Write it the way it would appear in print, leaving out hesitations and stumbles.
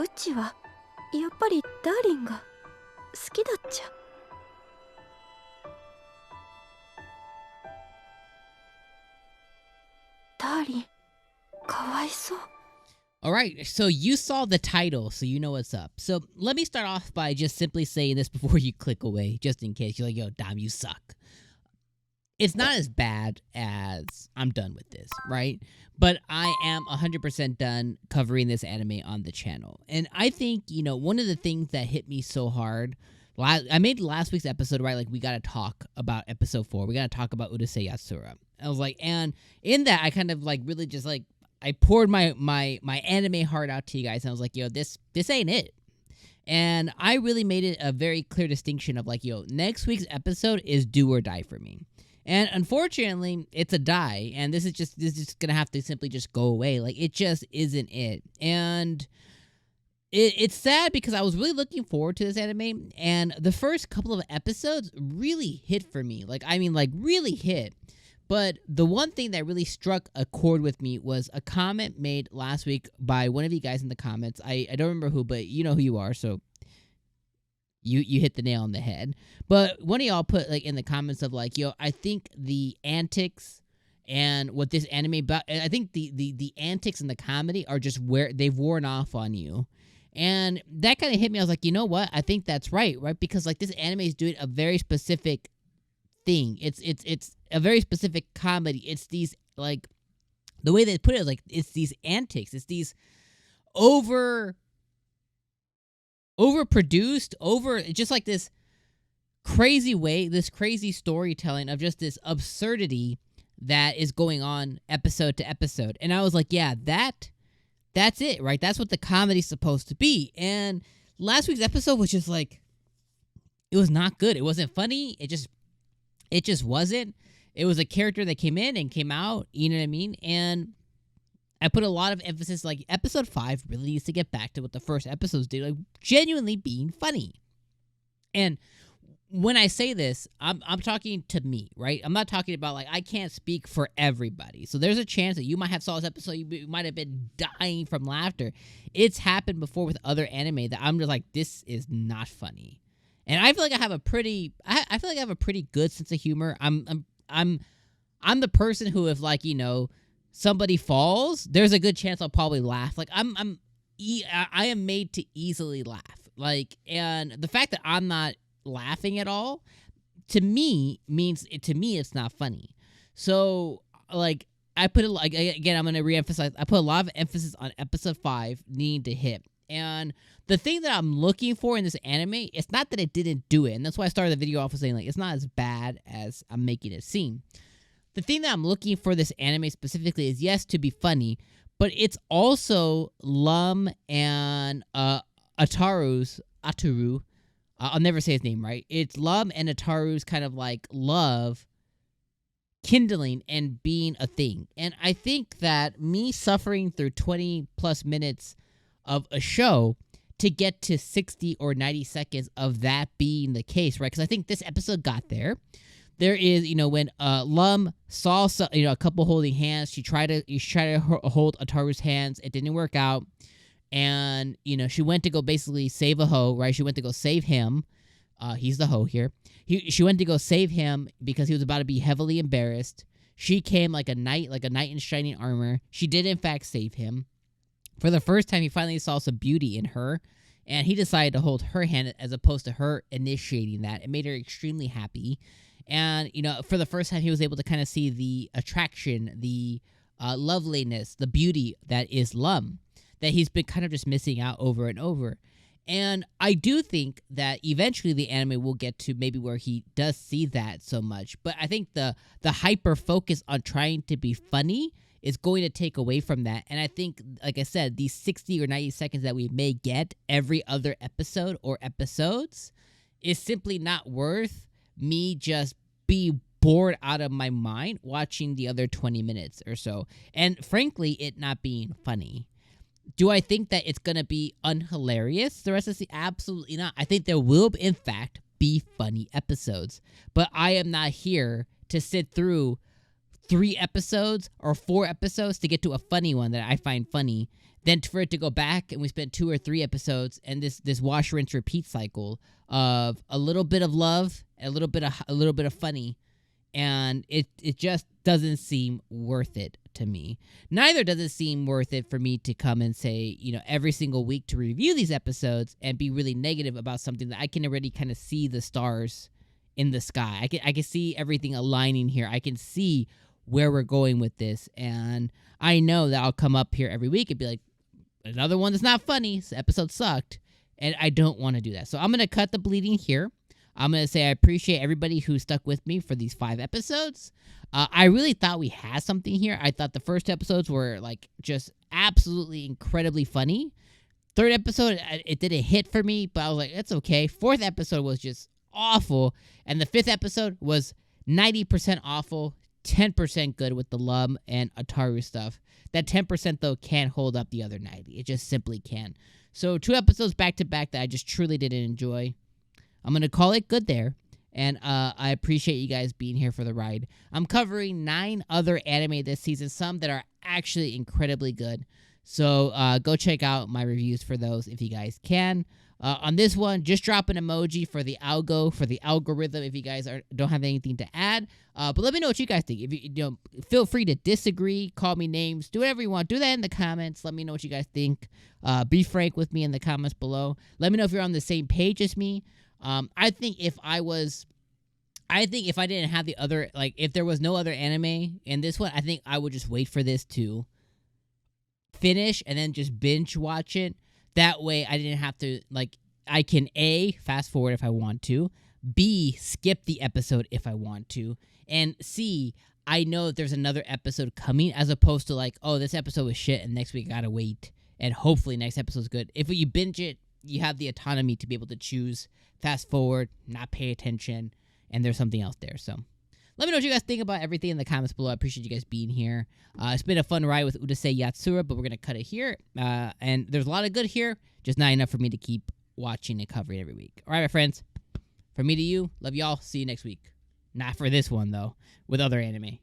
うちはやっぱりダーリンが好きだっちゃ。ダーリン、かわいそう。Alright, so you saw the title, so you know what's up. So let me start off by just simply saying this before you click away, just in case you're like, yo, Dom, you suck. It's not as bad as I'm done with this, right? But I am 100% done covering this anime on the channel. And I think, you know, one of the things that hit me so hard, I made last week's episode, right? Like, we gotta talk about episode 4. We gotta talk about Urusei Yatsura. I was like, and in that, I kind of like really just like, I poured my anime heart out to you guys, and I was like, yo, this ain't it. And I really made it a very clear distinction of like, yo, next week's episode is do or die for me. And unfortunately, it's a die, and this is just gonna have to simply just go away. Like, it just isn't it. And it's sad because I was really looking forward to this anime, and the first couple of episodes really hit for me. Like, I mean, like, really hit. But the one thing that really struck a chord with me was a comment made last week by one of you guys in the comments. I don't remember who, but you know who you are, so you hit the nail on the head. But one of y'all put like in the comments of like, yo, I think the antics and what this anime about, I think the antics and the comedy are just where they've worn off on you. And that kind of hit me. I was like, you know what? I think that's right? Because like this anime is doing a very specific thing. It's a very specific comedy. It's these, like, the way they put it is like, it's these antics. It's these overproduced, just like this crazy way, this crazy storytelling of just this absurdity that is going on episode to episode. And I was like, yeah, that's it, right? That's what the comedy's supposed to be. And last week's episode was just like, it was not good. It wasn't funny. It just wasn't. It was a character that came in and came out, you know what I mean? And I put a lot of emphasis, like, episode 5 really needs to get back to what the first episodes did, like, genuinely being funny. And when I say this, I'm talking to me, right? I'm not talking about, like, I can't speak for everybody. So there's a chance that you might have saw this episode, you might have been dying from laughter. It's happened before with other anime that I'm just like, this is not funny. And I feel like I have a pretty good sense of humor. I'm the person who, if, like, you know, somebody falls, there's a good chance I'll probably laugh. Like, I am made to easily laugh. Like, and the fact that I'm not laughing at all, to me it's not funny. So, like, I put it, like, again, I'm gonna reemphasize. I put a lot of emphasis on episode 5 needing to hit. And the thing that I'm looking for in this anime, it's not that it didn't do it, and that's why I started the video off with saying, like, it's not as bad as I'm making it seem. The thing that I'm looking for this anime specifically is, yes, to be funny, but it's also and Ataru. I'll never say his name right. It's and Ataru's kind of like love kindling and being a thing. And I think that me suffering through 20 plus minutes of a show to get to 60 or 90 seconds of that being the case, right? Because I think this episode got there. There is, you know, when saw a couple holding hands, she tried to hold Ataru's hands. It didn't work out. And, you know, she went to go basically save a hoe, right? She went to go save him. He's the hoe here. She went to go save him because he was about to be heavily embarrassed. She came like a knight in shining armor. She did, in fact, save him. For the first time, he finally saw some beauty in her, and he decided to hold her hand as opposed to her initiating that. It made her extremely happy. And, you know, for the first time, he was able to kind of see the attraction, the loveliness, the beauty that is Lum, that he's been kind of just missing out over and over. And I do think that eventually the anime will get to maybe where he does see that so much. But I think the hyper focus on trying to be funny is going to take away from that. And I think, like I said, these 60 or 90 seconds that we may get every other episode or episodes is simply not worth me just be bored out of my mind watching the other 20 minutes or so. And frankly, it not being funny. Do I think that it's going to be unhilarious the rest of the season? Absolutely not. I think there will, in fact, be funny episodes. But I am not here to sit through 3 episodes or 4 episodes to get to a funny one that I find funny, than for it to go back and we spent 2 or 3 episodes and this wash, rinse, repeat cycle of a little bit of love and a little bit of funny, and it just doesn't seem worth it to me. Neither does it seem worth it for me to come and say, every single week to review these episodes and be really negative about something that I can already kind of see the stars in the sky. I can see everything aligning here. I can see where we're going with this, and I know that I'll come up here every week and be like, another one that's not funny. This episode sucked, and I don't want to do that. So I'm going to cut the bleeding here. I'm going to say I appreciate everybody who stuck with me for these 5 episodes. I really thought we had something here. I thought the first episodes were like just absolutely incredibly funny. 3rd episode, it didn't hit for me, but I was like, it's okay. 4th episode was just awful, and the 5th episode was 90% awful, 10% good with the Lum and Ataru stuff. That 10% though can't hold up the other 90. It just simply can't. So 2 episodes back to back that I just truly didn't enjoy. I'm gonna call it good there, and I appreciate you guys being here for the ride. I'm covering 9 other anime this season, some that are actually incredibly good. So go check out my reviews for those if you guys can. On this one, just drop an emoji for the algo, for the algorithm if you guys don't have anything to add. But let me know what you guys think. If you feel free to disagree, call me names, do whatever you want. Do that in the comments. Let me know what you guys think. Be frank with me in the comments below. Let me know if you're on the same page as me. I think if I didn't have the other, like if there was no other anime in this one, I think I would just wait for this to finish and then just binge watch it. That way I didn't have to, like, I can A, fast forward if I want to, B, skip the episode if I want to, and C, I know that there's another episode coming, as opposed to like, oh, this episode was shit and next week I gotta wait and hopefully next episode's good. If you binge it, you have the autonomy to be able to choose fast forward, not pay attention, and there's something else there. So let me know what you guys think about everything in the comments below. I appreciate you guys being here. It's been a fun ride with Urusei Yatsura, but we're going to cut it here. And there's a lot of good here, just not enough for me to keep watching and covering every week. All right, my friends. From me to you, love y'all. See you next week. Not for this one, though, with other anime.